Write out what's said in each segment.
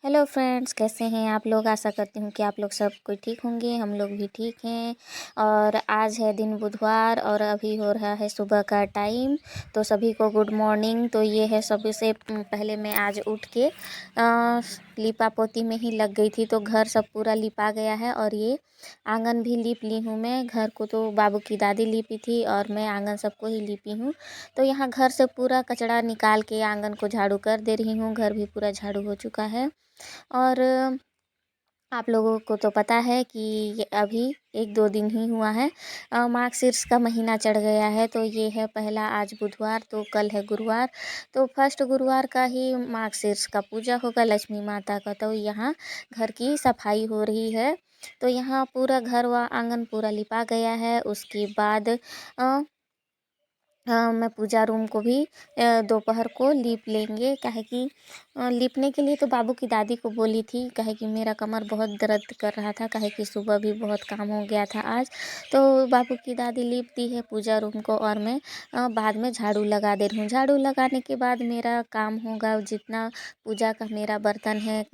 Hello friends, कैसे हैं आप लोग। आशा करती हूँ कि आप लोग सब कोई ठीक होंगे। हम लोग भी ठीक हैं। और आज है दिन बुधवार और अभी हो रहा है सुबह का टाइम। तो सभी को गुड मॉर्निंग। तो ये है, सभी से पहले मैं आज उठ के लिपा पोती में ही लग गई थी। तो घर सब पूरा लिपा गया है और ये आंगन भी लीप ली हूँ मैं। घर को तो बाबू की दादी लीपी थी और मैं आंगन सबको ही लीपी हूँ। तो यहाँ घर से पूरा कचरा निकाल के आंगन को झाड़ू कर दे रही हूँ। घर भी पूरा झाड़ू हो चुका है। और आप लोगों को तो पता है कि ये अभी 1-2 दिन ही हुआ है, मार्गशीर्ष का महीना चढ़ गया है। तो ये है पहला, आज बुधवार, तो कल है गुरुवार। तो फर्स्ट गुरुवार का ही मार्गशीर्ष का पूजा होगा लक्ष्मी माता का। तो यहाँ घर की सफाई हो रही है। तो यहाँ पूरा घर व आंगन पूरा लिपा गया है। उसके बाद मैं पूजा रूम को भी दोपहर को लीप लेंगे। काहे कि लीपने के लिए तो बाबू की दादी को बोली थी, काहे कि मेरा कमर बहुत दर्द कर रहा था, काहे कि सुबह भी बहुत काम हो गया था आज। तो बाबू की दादी लीप दी है पूजा रूम को और मैं बाद में झाड़ू लगा दे रही हूँ। झाड़ू लगाने के बाद मेरा काम होगा, जितना पूजा का मेरा बर्तन है,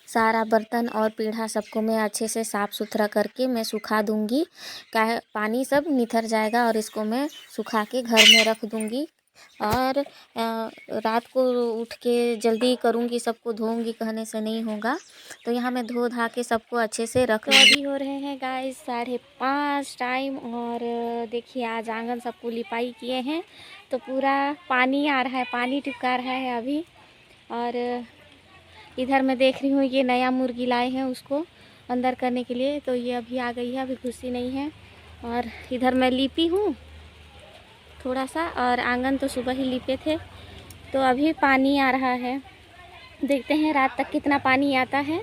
सारा बर्तन और पीढ़ा सबको मैं अच्छे से साफ़ सुथरा करके मैं सुखा दूँगी। क्या पानी सब निथर जाएगा और इसको मैं सुखा के घर में रख दूँगी। और रात को उठ के जल्दी करूँगी, सबको धोऊँगी, कहने से नहीं होगा। तो यहाँ मैं धो धा के सबको अच्छे से रख लूँगी। तो अभी हो रहे हैं गाइस 5:30 टाइम। और देखिए आज आंगन सबको लिपाई किए हैं। तो पूरा पानी आ रहा है, पानी टपका रहा है अभी। और इधर मैं देख रही हूँ ये नया मुर्गी लाए हैं उसको अंदर करने के लिए। तो ये अभी आ गई है, अभी घुसी नहीं है। और इधर मैं लीपी हूँ थोड़ा सा, और आंगन तो सुबह ही लीपे थे। तो अभी पानी आ रहा है, देखते हैं रात तक कितना पानी आता है।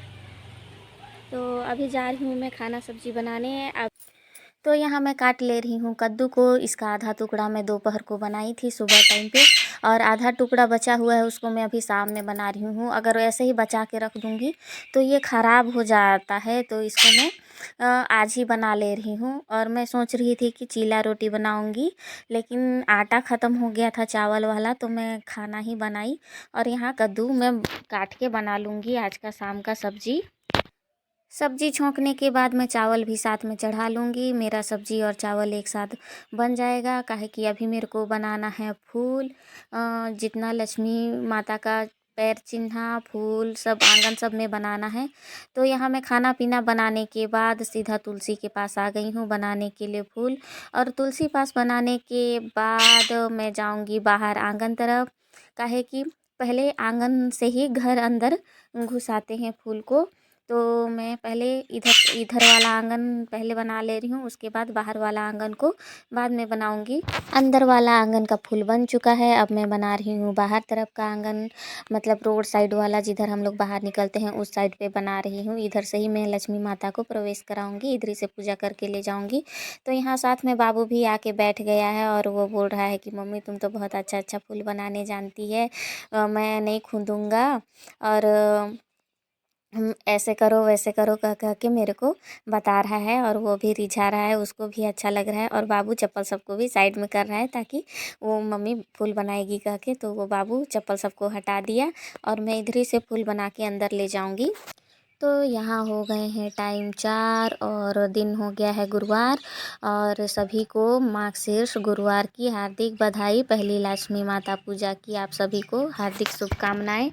तो अभी जा रही हूँ मैं खाना सब्जी बनाने। अब तो यहाँ मैं काट ले रही हूँ कद्दू को। इसका आधा टुकड़ा मैं दोपहर को बनाई थी सुबह टाइम पे, और आधा टुकड़ा बचा हुआ है उसको मैं अभी शाम में बना रही हूँ। अगर ऐसे ही बचा के रख दूँगी तो ये ख़राब हो जाता है। तो इसको मैं आज ही बना ले रही हूँ। और मैं सोच रही थी कि चीला रोटी बनाऊँगी, लेकिन आटा ख़त्म हो गया था चावल वाला, तो मैं खाना ही बनाई। और यहाँ कद्दू मैं काट के बना लूँगी आज का शाम का सब्जी। सब्जी छोंकने के बाद मैं चावल भी साथ में चढ़ा लूँगी। मेरा सब्जी और चावल एक साथ बन जाएगा। काहे कि अभी मेरे को बनाना है फूल, जितना लक्ष्मी माता का पैर चिन्हा, फूल सब आंगन सब में बनाना है। तो यहाँ मैं खाना पीना बनाने के बाद सीधा तुलसी के पास आ गई हूँ बनाने के लिए फूल। और तुलसी पास बनाने के बाद मैं जाऊँगी बाहर आंगन तरफ। काहे कि पहले आंगन से ही घर अंदर घुसाते हैं फूल को। तो मैं पहले इधर इधर वाला आंगन पहले बना ले रही हूँ, उसके बाद बाहर वाला आंगन को बाद में बनाऊंगी। अंदर वाला आंगन का फूल बन चुका है। अब मैं बना रही हूँ बाहर तरफ का आंगन, मतलब रोड साइड वाला, जिधर हम लोग बाहर निकलते हैं उस साइड पे बना रही हूँ। इधर से ही मैं लक्ष्मी माता को प्रवेश कराऊंगी, इधर ही से पूजा करके ले जाऊंगी। तो यहाँ साथ में बाबू भी आके बैठ गया है और वो बोल रहा है कि मम्मी तुम तो बहुत अच्छा अच्छा फूल बनाने जानती है, मैं नहीं खूंदूँगा। और ऐसे करो वैसे करो कह कह के मेरे को बता रहा है। और वो भी रिझा रहा है, उसको भी अच्छा लग रहा है। और बाबू चप्पल सबको भी साइड में कर रहा है, ताकि वो मम्मी फूल बनाएगी कह के। तो वो बाबू चप्पल सबको हटा दिया और मैं इधर ही से फूल बना के अंदर ले जाऊंगी। तो यहाँ हो गए हैं टाइम 4 और दिन हो गया है गुरुवार। और सभी को मार्गशीर्ष गुरुवार की हार्दिक बधाई। पहली लक्ष्मी माता पूजा की आप सभी को हार्दिक शुभकामनाएं।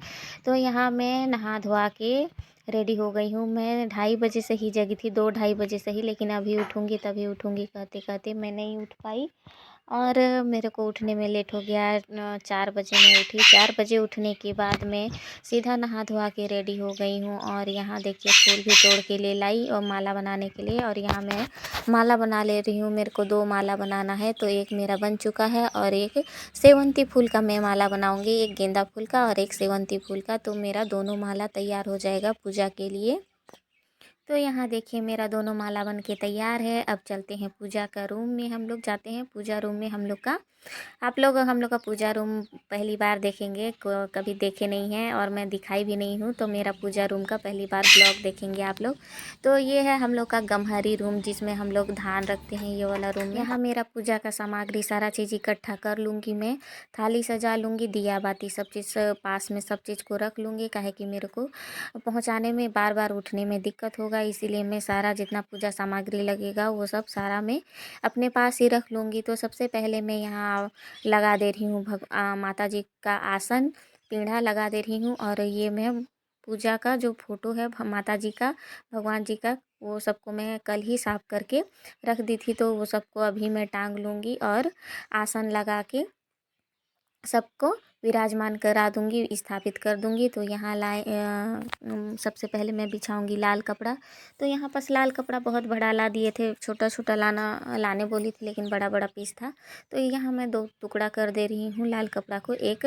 तो यहाँ मैं नहा धोआ के रेडी हो गई हूँ। मैं 2:30 बजे से ही जगी थी, 2-2:30 बजे से ही, लेकिन अभी उठूँगी तभी उठूँगी कहते कहते मैं नहीं उठ पाई। और मेरे को उठने में लेट हो गया। 4 बजे मैं उठी। 4 बजे उठने के बाद मैं सीधा नहा धोआ के रेडी हो गई हूँ। और यहाँ देखिए फूल भी तोड़ के ले लाई और माला बनाने के लिए। और यहाँ मैं माला बना ले रही हूँ। मेरे को 2 माला बनाना है, तो एक मेरा बन चुका है और एक सेवंती फूल का मैं माला बनाऊँगी, एक गेंदा फूल का और एक सेवंती फूल का। तो मेरा दोनों माला तैयार हो जाएगा पूजा के लिए। तो यहाँ देखिए मेरा दोनों माला बन के तैयार है। अब चलते हैं पूजा का रूम में, हम लोग जाते हैं पूजा रूम में हम लोग का। आप लोग हम लोग का पूजा रूम पहली बार देखेंगे, कभी देखे नहीं हैं और मैं दिखाई भी नहीं हूँ, तो मेरा पूजा रूम का पहली बार ब्लॉग देखेंगे आप लोग। तो ये है हम लोग का गम्हरी रूम, जिसमें हम लोग धान रखते हैं, ये वाला रूम। यहाँ मेरा पूजा का सामग्री सारा चीज़ इकट्ठा कर लूँगी मैं, थाली सजा लूँगी, दिया बाती सब चीज़ पास में सब चीज़ को रख लूँगी, काहे कि मेरे को पहुँचाने में बार बार उठने में दिक्कत होगा, इसीलिए मैं सारा जितना पूजा सामग्री लगेगा वो सब सारा मैं अपने पास ही रख लूँगी। तो सबसे पहले मैं यहाँ लगा दे रही हूँ माता जी का आसन, पीढ़ा लगा दे रही हूँ। और ये मैं पूजा का जो फोटो है माता जी का, भगवान जी का, वो सबको मैं कल ही साफ करके रख दी थी, तो वो सबको अभी मैं टांग लूँगी और आसन लगा के सबको विराजमान करा दूँगी, स्थापित कर दूँगी। तो यहाँ सबसे पहले मैं बिछाऊँगी लाल कपड़ा। तो यहाँ पास लाल कपड़ा बहुत बड़ा ला दिए थे, छोटा छोटा लाने बोली थी, लेकिन बड़ा बड़ा पीस था। तो यहाँ मैं 2 टुकड़ा कर दे रही हूँ लाल कपड़ा को, एक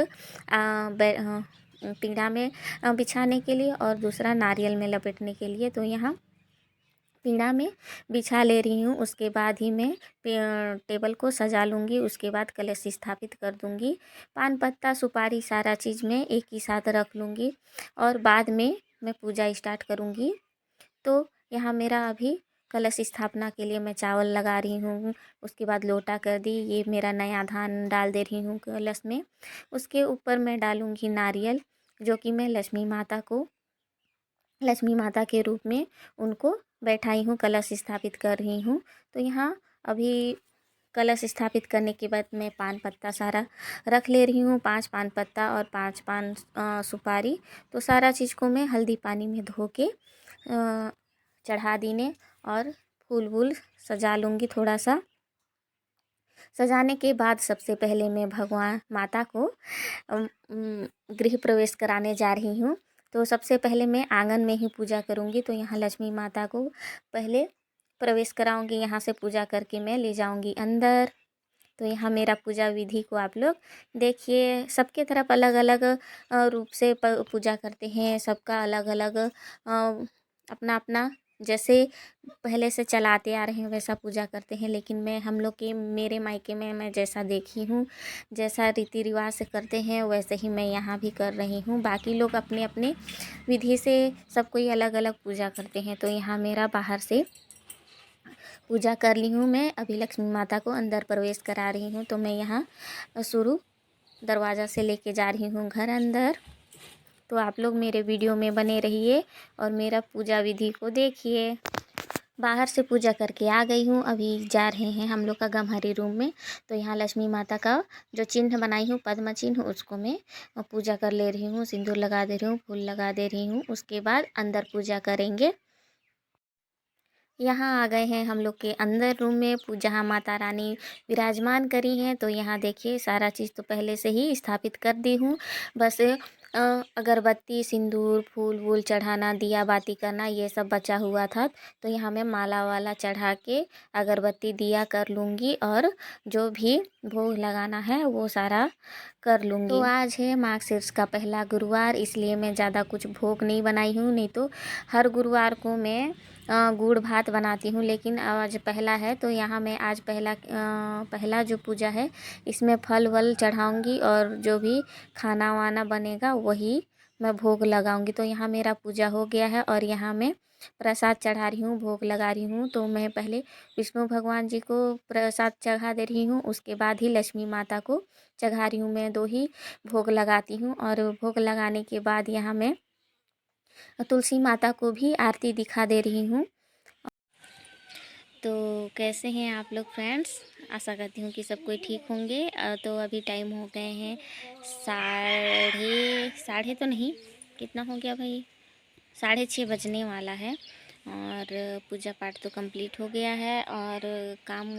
पीढ़ा में बिछाने के लिए और दूसरा नारियल में लपेटने के लिए। तो यहाँ पीढ़ा में बिछा ले रही हूँ, उसके बाद ही मैं टेबल को सजा लूँगी। उसके बाद कलश स्थापित कर दूँगी, पान पत्ता सुपारी सारा चीज़ मैं एक ही साथ रख लूँगी और बाद में मैं पूजा स्टार्ट करूँगी। तो यहाँ मेरा अभी कलश स्थापना के लिए मैं चावल लगा रही हूँ, उसके बाद लोटा कर दी, ये मेरा नया धान डाल दे रही हूँ कलश में। उसके ऊपर मैं डालूँगी नारियल, जो कि मैं लक्ष्मी माता के रूप में उनको बैठाई हूँ, कलश स्थापित कर रही हूँ। तो यहाँ अभी कलश स्थापित करने के बाद मैं पान पत्ता सारा रख ले रही हूँ, 5 पान पत्ता और 5 पान सुपारी। तो सारा चीज़ को मैं हल्दी पानी में धो के चढ़ा दीने और फूल वूल सजा लूँगी थोड़ा सा। सजाने के बाद सबसे पहले मैं भगवान माता को गृह प्रवेश कराने जा रही हूँ। तो सबसे पहले मैं आंगन में ही पूजा करूँगी। तो यहाँ लक्ष्मी माता को पहले प्रवेश कराऊँगी, यहाँ से पूजा करके मैं ले जाऊँगी अंदर। तो यहाँ मेरा पूजा विधि को आप लोग देखिए, सबके तरफ अलग अलग रूप से पूजा करते हैं, सबका अलग अलग अपना अपना जैसे पहले से चलाते आ रहे हैं वैसा पूजा करते हैं। लेकिन मैं हम लोग के मेरे मायके में मैं जैसा देखी हूँ, जैसा रीति रिवाज से करते हैं, वैसे ही मैं यहाँ भी कर रही हूँ। बाकी लोग अपने अपने विधि से सब कोई अलग अलग पूजा करते हैं। तो यहाँ मेरा बाहर से पूजा कर ली हूँ, मैं अभी लक्ष्मी माता को अंदर प्रवेश करा रही हूँ। तो मैं यहाँ शुरू दरवाज़ा से लेके जा रही हूँ घर अंदर। तो आप लोग मेरे वीडियो में बने रहिए और मेरा पूजा विधि को देखिए। बाहर से पूजा करके आ गई हूँ, अभी जा रहे हैं हम लोग का गम्हरी रूम में। तो यहाँ लक्ष्मी माता का जो चिन्ह बनाई हूँ, पद्म चिन्ह, उसको मैं पूजा कर ले रही हूँ, सिंदूर लगा दे रही हूँ, फूल लगा दे रही हूँ। उसके बाद अंदर पूजा करेंगे। यहाँ आ गए हैं हम लोग के अंदर रूम में, जहाँ माता रानी विराजमान करी हैं। तो यहाँ देखिए सारा चीज़ तो पहले से ही स्थापित कर दी हूँ, बस अगरबत्ती सिंदूर फूल वूल चढ़ाना, दिया बाती करना, ये सब बचा हुआ था। तो यहाँ मैं माला वाला चढ़ा के अगरबत्ती दिया कर लूँगी और जो भी भोग लगाना है वो सारा कर लूँगी। तो आज है मार्गशीर्ष का पहला गुरुवार, इसलिए मैं ज़्यादा कुछ भोग नहीं बनाई हूँ, नहीं तो हर गुरुवार को मैं गुड़ भात बनाती हूँ। लेकिन आज पहला है, तो यहाँ मैं आज पहला जो पूजा है इसमें फल वल चढ़ाऊँगी और जो भी खाना वाना बनेगा वही मैं भोग लगाऊंगी। तो यहाँ मेरा पूजा हो गया है और यहाँ मैं प्रसाद चढ़ा रही हूँ, भोग लगा रही हूँ। तो मैं पहले विष्णु भगवान जी को प्रसाद चढ़ा दे रही हूँ, उसके बाद ही लक्ष्मी माता को चढ़ा रही हूँ। मैं 2 ही भोग लगाती हूँ और भोग लगाने के बाद यहाँ मैं तुलसी माता को भी आरती दिखा दे रही हूँ। तो कैसे हैं आप लोग फ्रेंड्स, आशा करती हूँ कि सब कोई ठीक होंगे। तो अभी टाइम हो गए हैं साढ़े तो नहीं, कितना हो गया भाई, 6:30 बजने वाला है। और पूजा पाठ तो कंप्लीट हो गया है और काम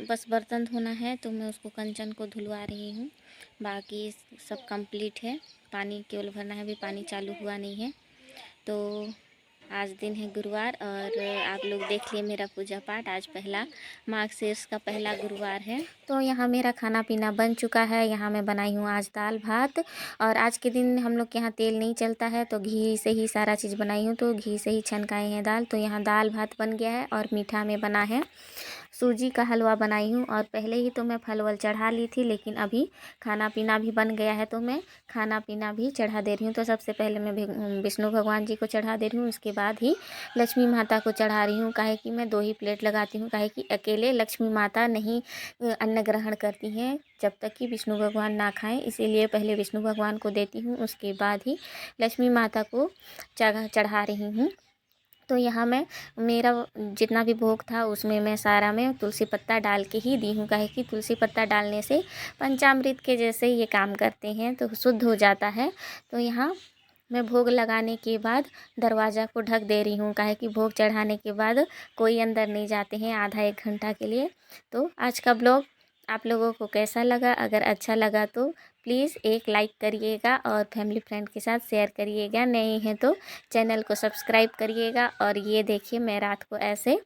बस बर्तन धोना है, तो मैं उसको कंचन को धुलवा रही हूँ। बाकी सब कंप्लीट है, पानी केवल भरना है, अभी पानी चालू हुआ नहीं है। तो आज दिन है गुरुवार और आप लोग देख लिए मेरा पूजा पाठ। आज पहला मार्गशीर्ष का पहला गुरुवार है। तो यहाँ मेरा खाना पीना बन चुका है। यहाँ मैं बनाई हूँ आज दाल भात, और आज के दिन हम लोग के यहाँ तेल नहीं चलता है तो घी से ही सारा चीज़ बनाई हूँ, तो घी से ही छनकाए हैं दाल। तो यहाँ दाल भात बन गया है और मीठा में बना है सूजी का हलवा बनाई हूँ। और पहले ही तो मैं फल वल चढ़ा ली थी, लेकिन अभी खाना पीना भी बन गया है तो मैं खाना पीना भी चढ़ा दे रही हूँ। तो सबसे पहले मैं विष्णु भगवान जी को चढ़ा दे रही हूँ, उसके बाद ही लक्ष्मी माता को चढ़ा रही हूँ। काहे कि मैं 2 ही प्लेट लगाती हूँ, काहे कि अकेले लक्ष्मी माता नहीं अन्न ग्रहण करती हैं जब तक कि विष्णु भगवान ना खाएं। इसीलिए पहले विष्णु भगवान को देती हूँ, उसके बाद ही लक्ष्मी माता को चढ़ा रही हूँ। तो यहाँ मैं मेरा जितना भी भोग था उसमें मैं सारा में तुलसी पत्ता डाल के ही दी हूँ, काहे कि तुलसी पत्ता डालने से पंचामृत के जैसे ये काम करते हैं तो शुद्ध हो जाता है। तो यहाँ मैं भोग लगाने के बाद दरवाज़ा को ढक दे रही हूँ, काहे कि भोग चढ़ाने के बाद कोई अंदर नहीं जाते हैं आधा 1 घंटा के लिए। तो आज का ब्लॉग आप लोगों को कैसा लगा? अगर अच्छा लगा तो प्लीज़ एक लाइक करिएगा और फैमिली फ्रेंड के साथ शेयर करिएगा। नए हैं तो चैनल को सब्सक्राइब करिएगा। और ये देखिए मैं रात को ऐसे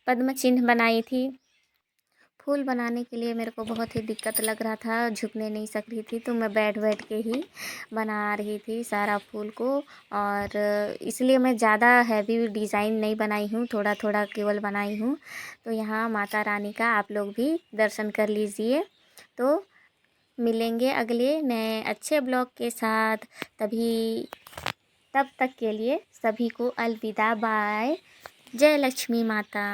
पद्म चिन्ह बनाई थी। फूल बनाने के लिए मेरे को बहुत ही दिक्कत लग रहा था, झुकने नहीं सक रही थी, तो मैं बैठ बैठ के ही बना रही थी सारा फूल को। और इसलिए मैं ज़्यादा हैवी डिज़ाइन नहीं बनाई हूँ, थोड़ा थोड़ा केवल बनाई हूँ। तो यहाँ माता रानी का आप लोग भी दर्शन कर लीजिए। तो मिलेंगे अगले नए अच्छे ब्लॉग के साथ। तब तक के लिए सभी को अलविदा, बाय। जय लक्ष्मी माता।